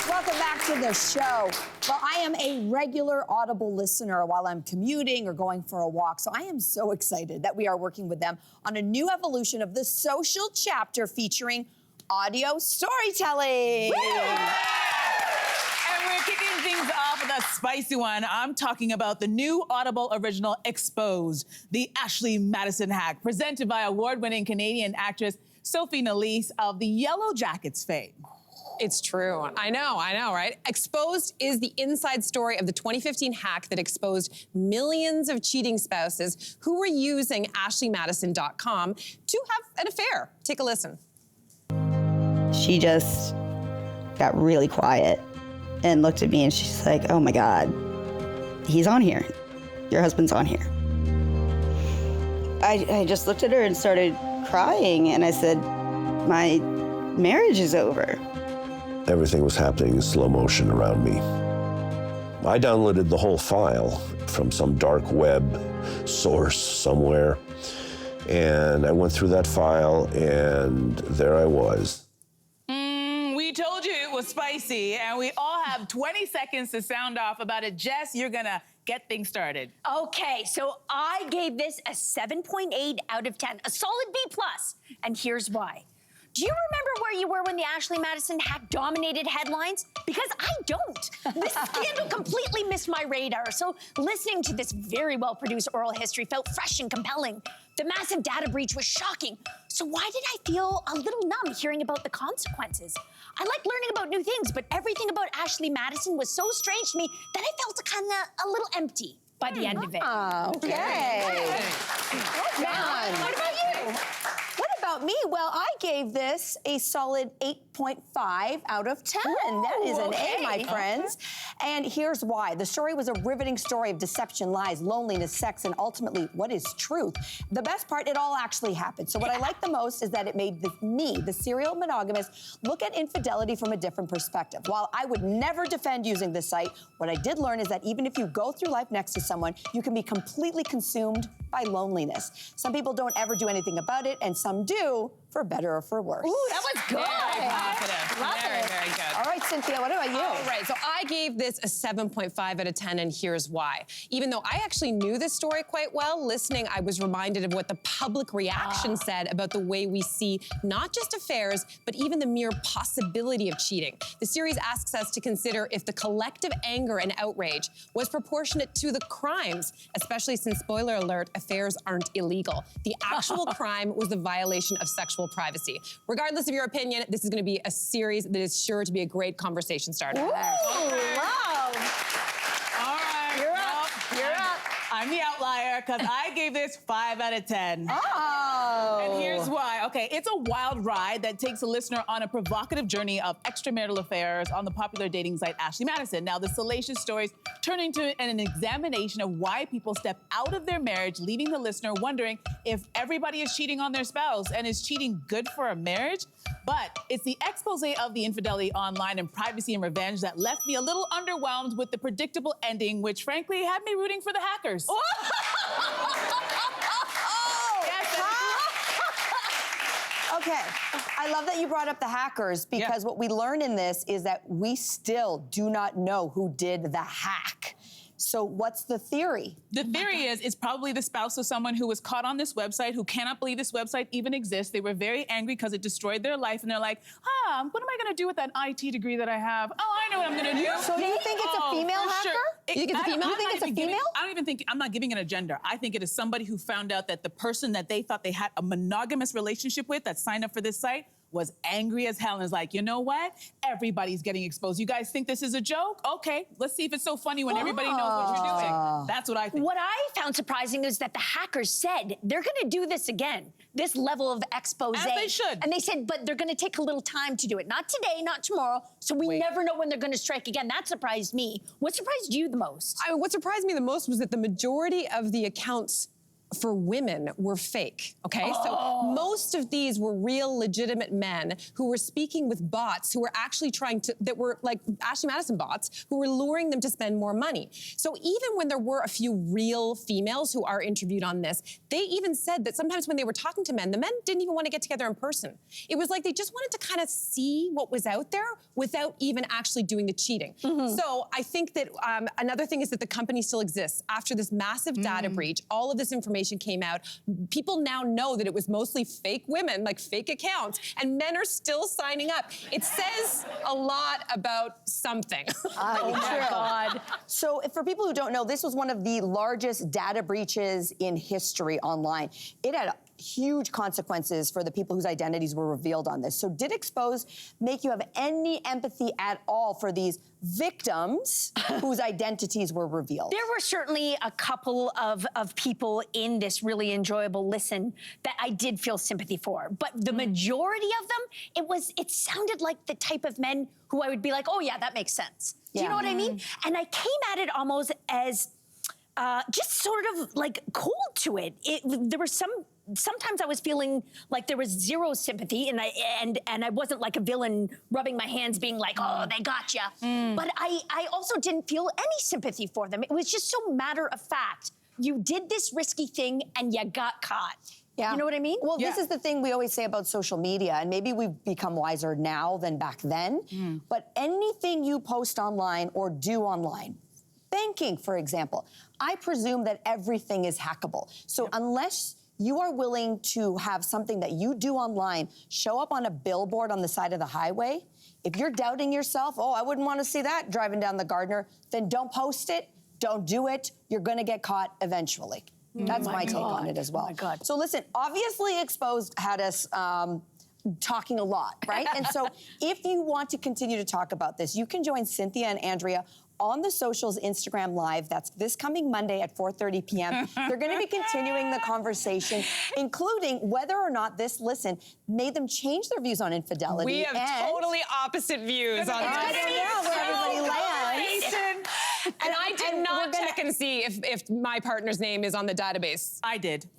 Welcome back to the show. Well, I am a regular Audible listener while I'm commuting or going for a walk, so I am so excited that we are working with them on a new evolution of the social chapter featuring audio storytelling. And we're kicking things off with a spicy one. I'm talking about the new Audible original Exposed, the Ashley Madison hack, presented by award-winning Canadian actress Sophie Nélisse of the Yellow Jackets fame. It's true. I know, right? Exposed is the inside story of the 2015 hack that exposed millions of cheating spouses who were using ashleymadison.com to have an affair. Take a listen. She just got really quiet and looked at me and she's like, oh my God, he's on here. Your husband's on here. I just looked at her and started crying and I said, my marriage is over. Everything was happening in slow motion around me. I downloaded the whole file from some dark web source somewhere, and I went through that file, and there I was. We told you it was spicy, and we all have 20 seconds to sound off about it. Jess, you're gonna get things started. Okay, so I gave this a 7.8 out of 10, a solid B+, and here's why. Do you remember where you were when the Ashley Madison hack dominated headlines? Because I don't. This scandal completely missed my radar, so listening to this very well-produced oral history felt fresh and compelling. The massive data breach was shocking, so why did I feel a little numb hearing about the consequences? I like learning about new things, but everything about Ashley Madison was so strange to me that I felt a little empty by the end of it. Oh, okay. Well done. What about you? What about me? Well, I gave this a solid 8.5 out of 10. Ooh, that is an okay. A, my friends. And here's why. The story was a riveting story of deception, lies, loneliness, sex, and ultimately, what is truth? The best part, it all actually happened. So what I like the most is that it made me, the serial monogamist, look at infidelity from a different perspective. While I would never defend using this site, what I did learn is that even if you go through life next to someone, you can be completely consumed by loneliness. Some people don't ever do anything about it, and some do, for better or for worse. Ooh, that was good. Very positive. Love Very, it. very good. All right, Cynthia, what about you? All right, so I gave this a 7.5 out of 10, and here's why. Even though I actually knew this story quite well, listening, I was reminded of what the public reaction said about the way we see not just affairs, but even the mere possibility of cheating. The series asks us to consider if the collective anger and outrage was proportionate to the crimes, especially since, spoiler alert, affairs aren't illegal. The actual crime was the violation of sexual privacy. Regardless of your opinion, this is going to be a series that is sure to be a great conversation starter. Ooh, love. All right. You're up. You're up. I'm the outlier because I gave this 5 out of 10. Oh. And here's why. Okay, it's a wild ride that takes a listener on a provocative journey of extramarital affairs on the popular dating site Ashley Madison. Now, the salacious stories turn into an examination of why people step out of their marriage, leaving the listener wondering if everybody is cheating on their spouse, and is cheating good for a marriage? But it's the expose of the infidelity online and privacy and revenge that left me a little underwhelmed with the predictable ending, which frankly had me rooting for the hackers. Okay, I love that you brought up the hackers because what we learn in this is that we still do not know who did the hack. So what's the theory? The theory is it's probably the spouse of someone who was caught on this website, who cannot believe this website even exists. They were very angry because it destroyed their life, and they're like, what am I gonna do with that IT degree that I have? Oh, I know what I'm gonna do. So you think it's a female for hacker? sure. You think it's a female? You think it's a female? I don't even think, I'm not giving it a gender. I think it is somebody who found out that the person that they thought they had a monogamous relationship with that signed up for this site was angry as hell and is like, you know what? Everybody's getting exposed. You guys think this is a joke? Okay, let's see if it's so funny when everybody knows what you're doing. That's what I think. What I found surprising is that the hackers said they're gonna do this again, this level of expose. As they should. And they said, but they're gonna take a little time to do it. Not today, not tomorrow, so we never know when they're gonna strike again. That surprised me. What surprised you the most? What surprised me the most was that the majority of the accounts for women were fake, okay? So most of these were real, legitimate men who were speaking with bots who were actually that were like Ashley Madison bots, who were luring them to spend more money. So even when there were a few real females who are interviewed on this, they even said that sometimes when they were talking to men, the men didn't even want to get together in person. It was like they just wanted to kind of see what was out there without even actually doing the cheating. So I think that another thing is that the company still exists. After this massive data breach, all of this information came out. People now know that it was mostly fake women, like fake accounts, and men are still signing up. It says a lot about something. Oh my God. So for people who don't know, this was one of the largest data breaches in history online. It had huge consequences for the people whose identities were revealed on this. So did Expose make you have any empathy at all for these victims whose identities were revealed? There were certainly a couple of people in this really enjoyable listen that I did feel sympathy for. But the majority of them, it sounded like the type of men who I would be like, oh yeah, that makes sense. Do you know what I mean? And I came at it almost as just sort of like cold to it. There were sometimes I was feeling like there was zero sympathy, and I wasn't like a villain rubbing my hands being like, oh, they got ya. But I also didn't feel any sympathy for them. It was just so matter of fact. You did this risky thing and you got caught. Yeah. You know what I mean? Well, this is the thing we always say about social media, and maybe we've become wiser now than back then, but anything you post online or do online, banking, for example, I presume that everything is hackable. So unless you are willing to have something that you do online show up on a billboard on the side of the highway, if you're doubting yourself, oh, I wouldn't want to see that driving down the Gardner, then don't post it, don't do it, you're gonna get caught eventually. That's my take on it as well. Oh my God. So listen, obviously Exposed had us talking a lot, right? And so if you want to continue to talk about this, you can join Cynthia and Andrea on the socials Instagram Live. That's this coming Monday at 4:30 p.m. They're going to be continuing the conversation, including whether or not this listen made them change their views on infidelity. We have totally opposite views on this. I don't know where everybody lands. And I did not check and see if my partner's name is on the database. I did.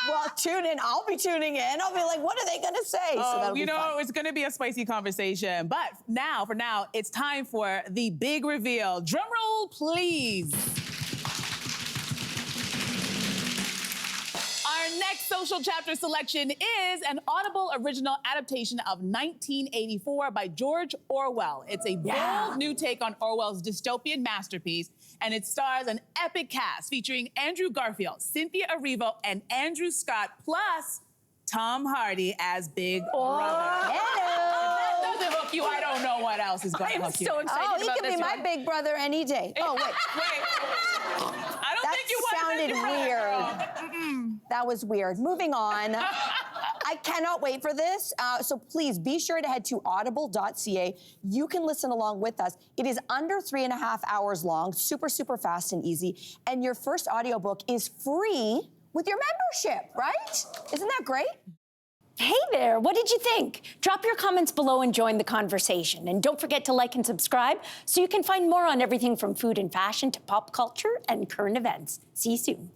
Well, tune in. I'll be tuning in. I'll be like, what are they going to say? So that'll be fun. It's going to be a spicy conversation. But for now, it's time for the big reveal. Drum roll, please. Our next social chapter selection is an Audible original adaptation of 1984 by George Orwell. It's a bold new take on Orwell's dystopian masterpiece, and it stars an epic cast featuring Andrew Garfield, Cynthia Erivo, and Andrew Scott, plus Tom Hardy as Big Brother. If that doesn't hook you, I don't know what else is going to hook you. I'm so excited Oh, he about could this be my one. big brother any day. Oh, wait. I don't That think you want to sounded weird. That was weird. Moving on. I cannot wait for this. So please be sure to head to audible.ca. You can listen along with us. It is under 3.5 hours long, super, super fast and easy. And your first audiobook is free with your membership, right? Isn't that great? Hey there, what did you think? Drop your comments below and join the conversation. And don't forget to like and subscribe so you can find more on everything from food and fashion to pop culture and current events. See you soon.